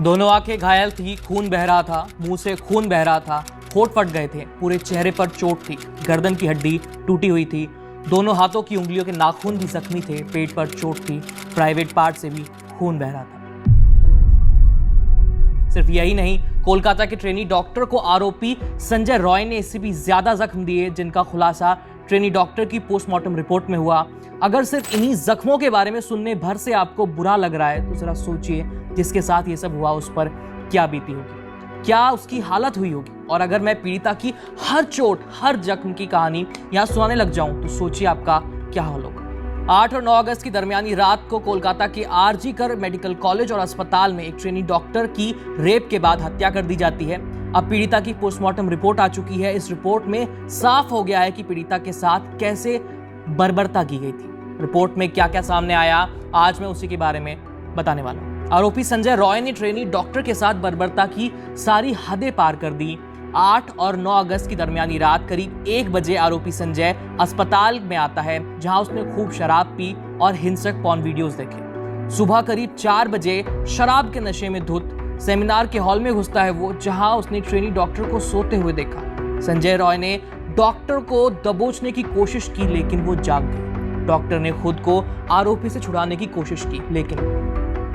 दोनों आंखें घायल थी, खून बह रहा था, मुंह से खून बह रहा था, होंठ फट गए थे, पूरे चेहरे पर चोट थी, गर्दन की हड्डी टूटी हुई थी, दोनों हाथों की उंगलियों के नाखून भी जख्मी थे, पेट पर चोट थी, प्राइवेट पार्ट से भी खून बह रहा था। सिर्फ यही नहीं, कोलकाता के ट्रेनी डॉक्टर को आरोपी संजय रॉय ने इससे भी ज्यादा जख्म दिए, जिनका खुलासा ट्रेनी डॉक्टर की पोस्टमार्टम रिपोर्ट में हुआ। अगर सिर्फ इन्हीं जख्मों के बारे में सुनने भर से आपको बुरा लग रहा है तो जरा सोचिए जिसके साथ ये सब हुआ उस पर क्या बीती होगी, क्या उसकी हालत हुई होगी। और अगर मैं पीड़िता की हर चोट, हर जख्म की कहानी यहाँ सुनाने लग जाऊं तो सोचिए आपका क्या हाल होगा। 8 और 9 अगस्त की दरमियानी रात को कोलकाता के आरजी कर मेडिकल कॉलेज और अस्पताल में एक ट्रेनी डॉक्टर की रेप के बाद हत्या कर दी जाती है। अब पीड़िता की पोस्टमार्टम रिपोर्ट आ चुकी है। इस रिपोर्ट में साफ हो गया है कि पीड़िता के साथ कैसे बर्बरता की गई थी। रिपोर्ट में क्या क्या सामने आया, आज मैं उसी के बारे में बताने वाला हूं। आरोपी संजय रॉय ने ट्रेनी डॉक्टर के साथ बर्बरता की सारी हदें पार कर दी। 8 और 9 अगस्त की दरमियानी रात करीब 1 बजे आरोपी संजय अस्पताल में आता है, जहां उसने खूब शराब पी और हिंसक पॉर्न वीडियोस देखे। सुबह करीब 4 बजे शराब के नशे में धुत सेमिनार के हॉल में घुसता है वो, जहां उसने ट्रेनी डॉक्टर को सोते हुए देखा। संजय रॉय ने डॉक्टर को दबोचने की कोशिश की, लेकिन वो जाग गई। डॉक्टर ने खुद को आरोपी से छुड़ाने की कोशिश की, लेकिन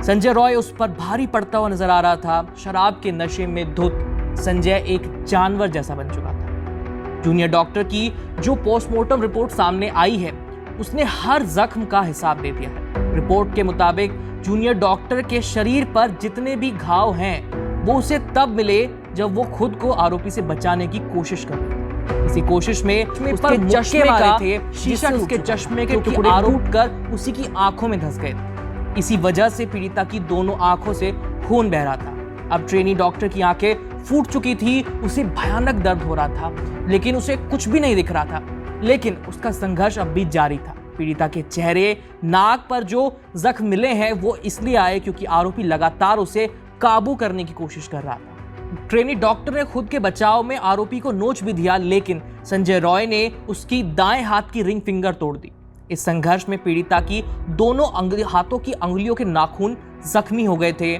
संजय रॉय उस पर भारी पड़ता हुआ नजर आ रहा था। शराब के नशे में धुत संजय एक जानवर जैसा बन चुका था। जूनियर डॉक्टर की जो पोस्टमार्टम रिपोर्ट सामने आई है, उसने हर जख्म का हिसाब दे दिया है। रिपोर्ट के मुताबिक जूनियर डॉक्टर के शरीर पर जितने भी घाव हैं, वो उसे तब मिले जब वो खुद को आरोपी से बचाने की कोशिश कर रहा था। इसी कोशिश में उसके चश्मे मारे थे, शीशा उसके चश्मे के टुकड़े टूट कर उसी की आंखों में धंस गए थे। इसी वजह से पीड़िता की दोनों आंखों से खून बह रहा था। अब ट्रेनी डॉक्टर की आंखें फूट चुकी थी, उसे भयानक दर्द हो रहा था, लेकिन उसे कुछ भी नहीं दिख रहा था। लेकिन उसका संघर्ष अब भी जारी था। पीड़िता के चेहरे, नाक पर जो जख्म मिले हैं वो इसलिए आए क्योंकि आरोपी लगातार उसे काबू करने की कोशिश कर रहा था। ट्रेनी डॉक्टर ने खुद के बचाव में आरोपी को नोच भी दिया, लेकिन संजय रॉय ने उसकी दाएं हाथ की रिंग फिंगर तोड़ दी। इस संघर्ष में पीड़िता की दोनों हाथों की अंगुलियों के नाखून जख्मी हो गए थे।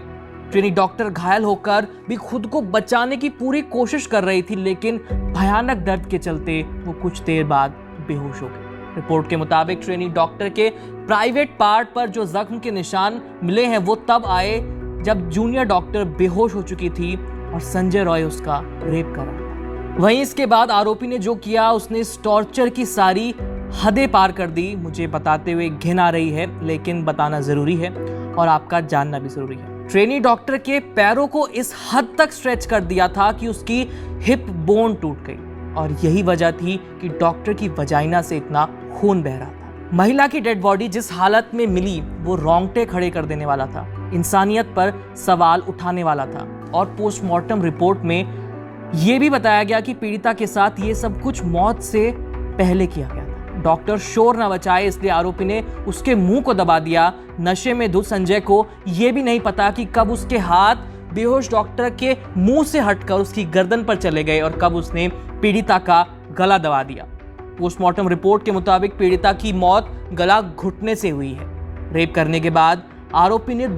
ट्रेनी डॉक्टर घायल होकर भी खुद को बचाने की पूरी कोशिश कर रही थी, लेकिन भयानक दर्द के चलते वो कुछ देर बाद बेहोश हो गई। रिपोर्ट के मुताबिक ट्रेनी डॉक्टर के प्राइवेट पार्ट पर जो जख्म के निशान मिले हैं वो तब आए जब जूनियर डॉक्टर बेहोश हो चुकी थी और संजय रॉय उसका रेप कर रहा था। वहीं इसके बाद आरोपी ने जो किया, उसने इस टॉर्चर की सारी हदें पार कर दी। मुझे बताते हुए घिन आ रही है, लेकिन बताना जरूरी है और आपका जानना भी जरूरी है। ट्रेनी डॉक्टर के पैरों को इस हद तक स्ट्रेच कर दिया था कि उसकी हिप बोन टूट गई, और यही वजह थी कि डॉक्टर की वजाइना से इतना खून बह रहा था। महिला की डेड बॉडी जिस हालत में मिली वो रोंगटे खड़े कर देने वाला था, इंसानियत पर सवाल उठाने वाला था। और पोस्टमार्टम रिपोर्ट में यह भी बताया गया कि पीड़िता के साथ ये सब कुछ मौत से पहले किया गया था। डॉक्टर शोर न बचाए इसलिए आरोपी ने उसके मुंह को दबा दिया। नशे में धुत संजय को यह भी नहीं पता कि कब उसके हाथ बेहोश डॉक्टर के मुंह से हटकर उसकी गर्दन पर चले गए और कब उसने पीड़िता का गला दबा दिया। पोस्टमार्टम रिपोर्ट के मुताबिक पीड़िता की मौत गला घुटने से हुई है। रेप करने के बाद आरोपी ने